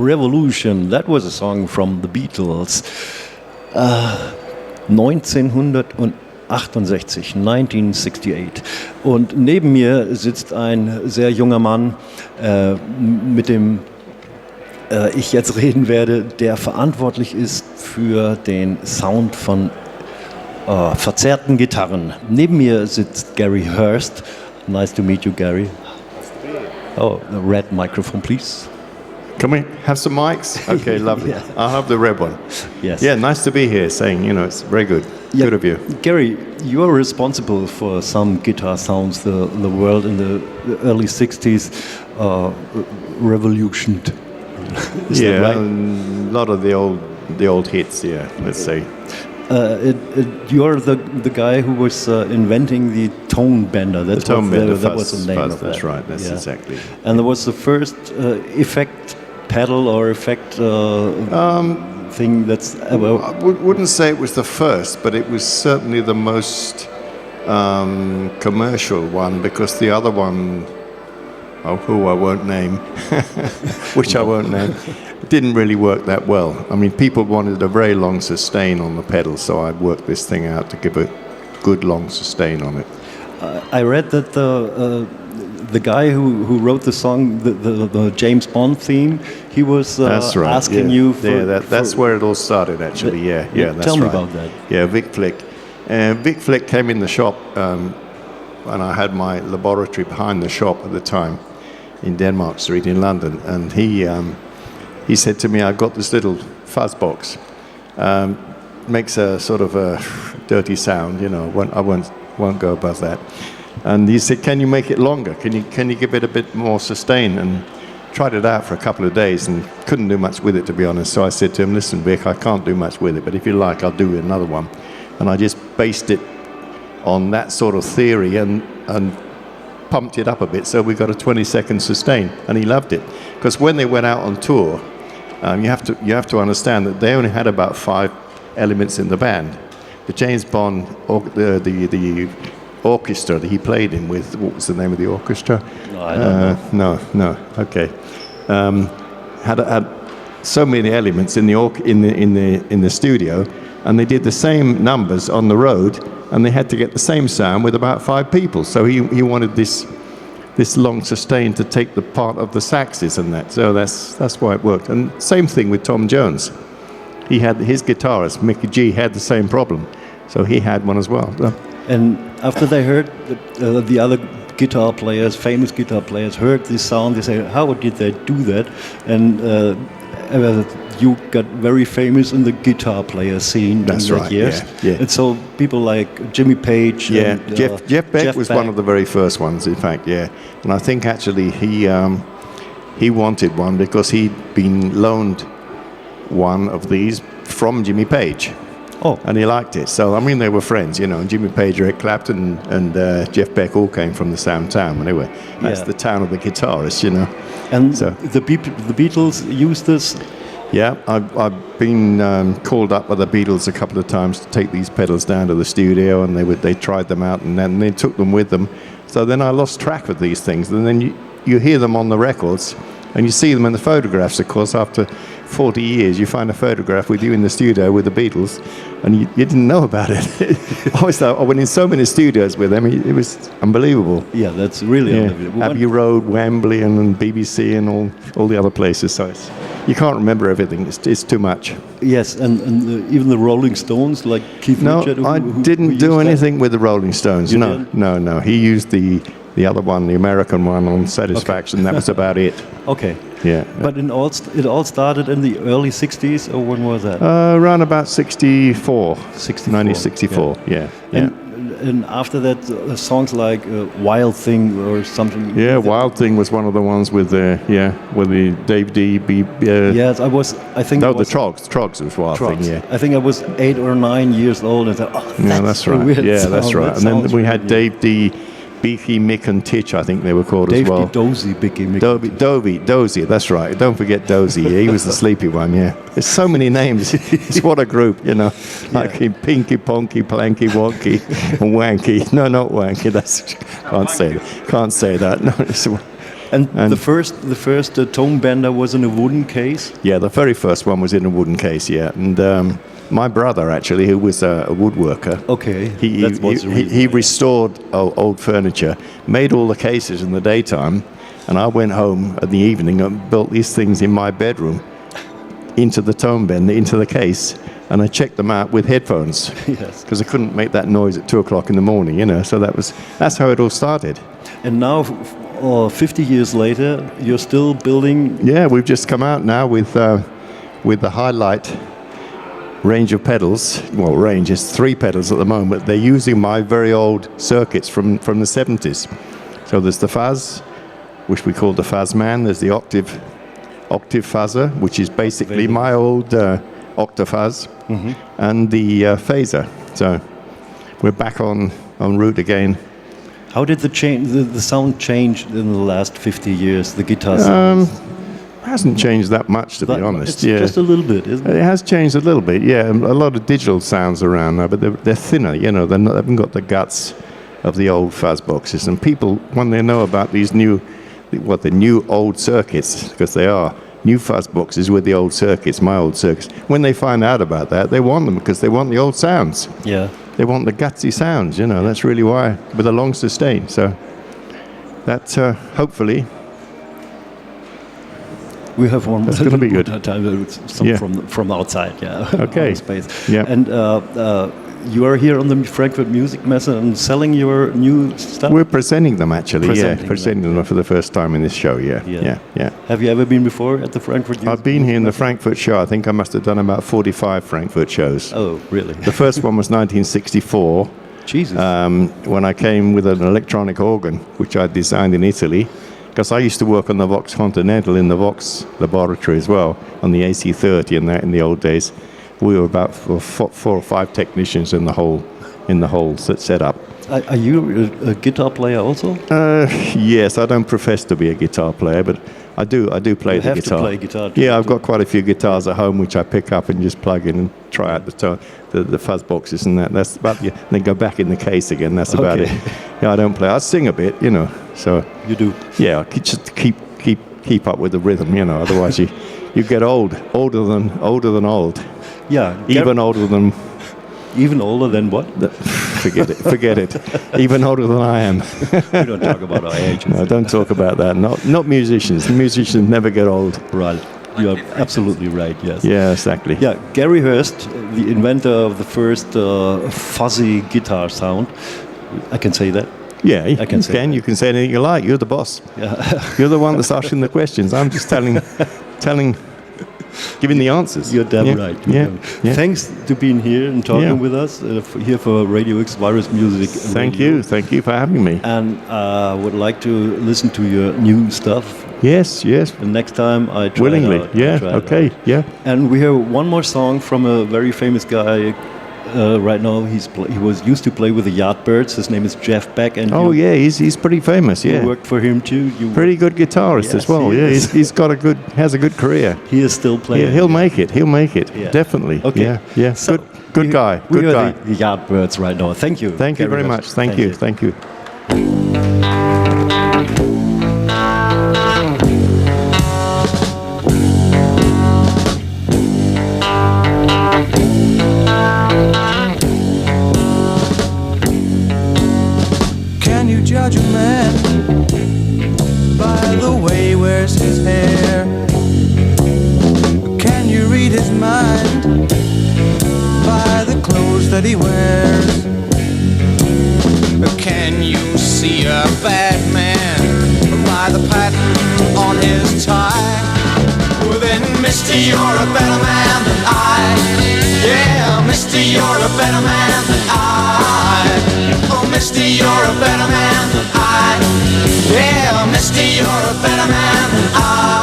Revolution. That was a song from the Beatles. 1968. Und neben mir sitzt ein sehr junger Mann, mit dem ich jetzt reden werde, der verantwortlich ist für den Sound von verzerrten Gitarren. Neben mir sitzt Gary Hurst. Nice to meet you, Gary. Oh, the red microphone, please. Can we have some mics? Okay, lovely. Yeah. I'll have the red one. Yes. Yeah, nice to be here saying, it's very good. Yeah. Good of you. Gary, you are responsible for some guitar sounds the world in the early 60s revolutioned. Is that right? A lot of the old hits, yeah, let's say. You're the guy who was inventing the tone bender. The tone bender, that was the name fuzz, of that. That's right, that's exactly. And there was the first effect pedal or effect thing that's... I wouldn't say it was the first, but it was certainly the most commercial one, because the other one, who I won't name, which I won't name, didn't really work that well. I mean, people wanted a very long sustain on the pedal, so I worked this thing out to give a good long sustain on it. I read that the guy who wrote the song, the James Bond theme, he was asking you for... Yeah, that's where it all started, actually, yeah, that's right. Tell me about that. Yeah, Vic Flick. Vic Flick came in the shop, and I had my laboratory behind the shop at the time in Denmark Street in London, and he said to me, I've got this little fuzz box, makes a sort of a dirty sound, I won't go above that. And he said, can you make it longer? Can you give it a bit more sustain? And tried it out for a couple of days and couldn't do much with it, to be honest. So I said to him, listen, Vic, I can't do much with it, but if you like, I'll do another one. And I just based it on that sort of theory and pumped it up a bit, so we got a 20-second sustain, and he loved it. Because when they went out on tour, you have to understand that they only had about 5 elements in the band. The James Bond, the orchestra that he played in with, what was the name of the orchestra? No, I don't know. No, okay. Had so many elements in the studio, and they did the same numbers on the road, and they had to get the same sound with about 5 people. So he wanted this long sustain to take the part of the saxes and that. So that's why it worked. And same thing with Tom Jones. He had his guitarist Mickey G had the same problem, so he had one as well. So. And after they heard the other guitar players, famous guitar players, heard this sound, they say, how did they do that? And you got very famous in the guitar player scene. That's in right, that years. Yeah. And so people like Jimmy Page. Yeah, and, Jeff Beck was one of the very first ones, in fact, yeah. And I think actually he wanted one because he'd been loaned one of these from Jimmy Page. Oh. And he liked it. So, I mean, they were friends, and Jimmy Page, Eric Clapton, and Jeff Beck all came from the same town. Anyway, that's the town of the guitarists, And so, the Beatles used this? Yeah, I've been called up by the Beatles a couple of times to take these pedals down to the studio, and they tried them out, and then they took them with them. So then I lost track of these things, and then you hear them on the records, and you see them in the photographs, of course, after 40 years, you find a photograph with you in the studio with the Beatles, and you didn't know about it. I went in so many studios with them, it was unbelievable. Yeah, that's really unbelievable. Abbey Road, Wembley, and BBC, and all the other places. So you can't remember everything. It's too much. Yes, and even the Rolling Stones, like Keith Richards. No, I didn't do anything with the Rolling Stones. No. He used the other one, the American one, on Satisfaction. Okay. That was about it. Okay. Yeah. But it all started in the early 60s, or when was that? Around about 64. 1964, yeah. And after that, songs like Wild Thing or something. Yeah, Wild Thing was one of the ones with the Dave D. Yes, I think. No, the Trogs was Wild Thing, yeah. I think I was 8 or 9 years old and thought, that's right. Weird yeah, sound. that's right. And then we had Dave D., Beaky, Mick and Titch, I think they were called as well. Dozy, Bicky, Mick. Dozy, that's right. Don't forget Dozy. He was the sleepy one, yeah. There's so many names. It's what a group, Like Pinky, Ponky, Planky, Wonky, and Wanky. No, not Wanky. Can't say that. No, And the first tone bender was in a wooden case? Yeah, the very first one was in a wooden case, yeah. And my brother, actually, who was a woodworker, he restored old furniture, made all the cases in the daytime, and I went home in the evening and built these things in my bedroom into the tone bender, into the case, and I checked them out with headphones. Yes. Because I couldn't make that noise at 2 o'clock in the morning, you know, so that's how it all started. And now, 50 years later, you're still building? Yeah, we've just come out now with the highlight range of pedals. Well, range is 3 pedals at the moment. They're using my very old circuits from the 70s. So there's the Fuzz, which we call the Fuzz Man. There's the octave fuzzer, which is basically my old Octafuzz, and the phaser. So we're back on route again. How did the sound change in the last 50 years? The guitar sound hasn't changed that much, to be honest. It's just a little bit, isn't it? It has changed a little bit. Yeah, a lot of digital sounds around now, but they're thinner. You know, they haven't got the guts of the old fuzz boxes. And people, when they know about these new old circuits, because they are new fuzz boxes with the old circuits, my old circuits, when they find out about that, they want them because they want the old sounds. Yeah. They want the gutsy sounds, you know, that's really why, with a long sustain. So that hopefully we have one. That's going to be good. From outside, yeah. Okay. Space. Yeah. And you are here on the Frankfurt Musikmesse and selling your new stuff? We're presenting them, actually. Presenting them for the first time in this show. Yeah. Have you ever been before at the Frankfurt? I've been here in the Frankfurt show. I think I must have done about 45 Frankfurt shows. Oh, really? The first one was 1964. Jesus. When I came with an electronic organ, which I designed in Italy, because I used to work on the Vox Continental in the Vox laboratory as well, on the AC30 and that in the old days. We were about 4 or 5 technicians in the whole setup. Are you a guitar player also? Yes, I don't profess to be a guitar player, but I do play the guitar. You have to play guitar too. Yeah, I've got quite a few guitars at home which I pick up and just plug in and try out the fuzz boxes and that. That's about it. They go back in the case again. That's about it. Yeah, I don't play. I sing a bit, you know. So you do. Yeah, just keep up with the rhythm, you know. Otherwise, you get older than old. Yeah. Even older than. Even older than what? Forget it. Even older than I am. We don't talk about our ages. No, don't talk about that. Not musicians. Musicians never get old. Right. You are absolutely right, yes. Yeah, exactly. Yeah, Gary Hurst, the inventor of the first fuzzy guitar sound. I can say that? Yeah, you can say anything you like. You're the boss. Yeah. You're the one that's asking the questions. I'm just giving the answers. You're damn right. Yeah. Thanks to being here and talking with us here for Radio X Virus Music. Thank you for having me. And I would like to listen to your new stuff. Yes. The next time I try willingly. it out. Yeah. Okay. Yeah. And we hear one more song from a very famous guy. Right now, he used to play with the Yardbirds. His name is Jeff Beck, and he's pretty famous. Yeah, you worked for him too. Pretty good guitarist as well. Yeah, he's has a good career. He is still playing. Yeah, he'll make it. Yeah. Definitely. Okay. Yeah. So good guy. We are the Yardbirds right now. Thank you. Thank you very much. Thank you. Judge a man by the way he wears his hair. Can you read his mind by the clothes that he wears? Can you see a bad man by the pattern on his tie? Well then, mister, you're a better man than I. Yeah, mister, you're a better man than I. Oh, mister, you're a better man than I. Yeah, mister, you're a better man than I.